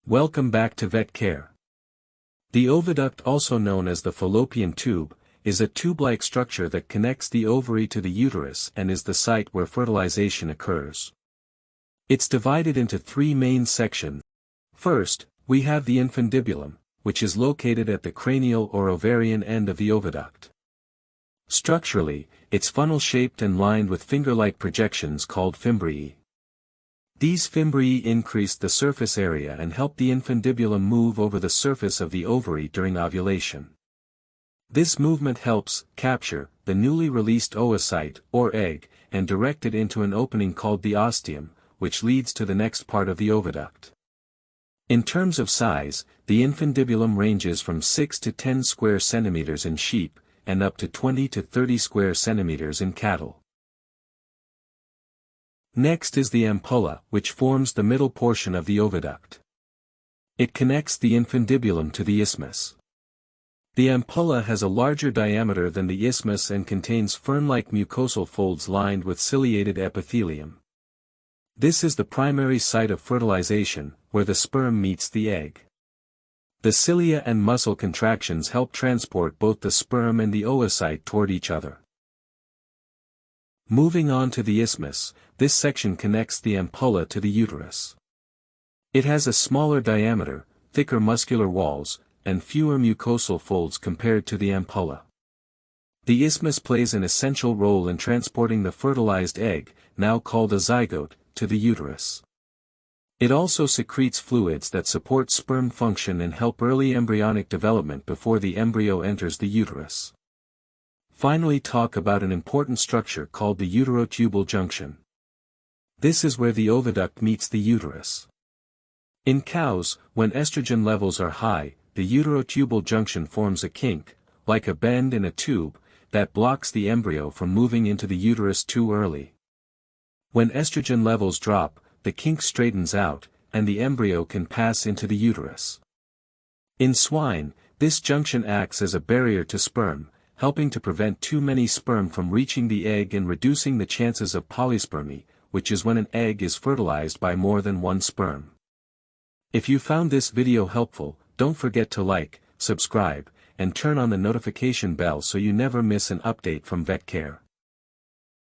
Welcome back to VetCare. The oviduct, also known as the fallopian tube, is a tube-like structure that connects the ovary to the uterus and is the site where fertilization occurs. It's divided into three main sections. First, we have the infundibulum, which is located at the cranial or ovarian end of the oviduct. Structurally, it's funnel-shaped and lined with finger-like projections called fimbriae. These fimbriae increase the surface area and help the infundibulum move over the surface of the ovary during ovulation. This movement helps capture the newly released oocyte, or egg, and direct it into an opening called the ostium, which leads to the next part of the oviduct. In terms of size, the infundibulum ranges from 6 to 10 square centimeters in sheep, and up to 20 to 30 square centimeters in cattle. Next is the ampulla, which forms the middle portion of the oviduct. It connects the infundibulum to the isthmus. The ampulla has a larger diameter than the isthmus and contains fern-like mucosal folds lined with ciliated epithelium. This is the primary site of fertilization, where the sperm meets the egg. The cilia and muscle contractions help transport both the sperm and the oocyte toward each other. Moving on to the isthmus, this section connects the ampulla to the uterus. It has a smaller diameter, thicker muscular walls, and fewer mucosal folds compared to the ampulla. The isthmus plays an essential role in transporting the fertilized egg, now called a zygote, to the uterus. It also secretes fluids that support sperm function and help early embryonic development before the embryo enters the uterus. Finally, talk about an important structure called the uterotubal junction. This is where the oviduct meets the uterus. In cows, when estrogen levels are high, the uterotubal junction forms a kink, like a bend in a tube, that blocks the embryo from moving into the uterus too early. When estrogen levels drop, the kink straightens out, and the embryo can pass into the uterus. In swine, this junction acts as a barrier to sperm, helping to prevent too many sperm from reaching the egg and reducing the chances of polyspermy, which is when an egg is fertilized by more than one sperm. If you found this video helpful, don't forget to like, subscribe, and turn on the notification bell so you never miss an update from VetCare.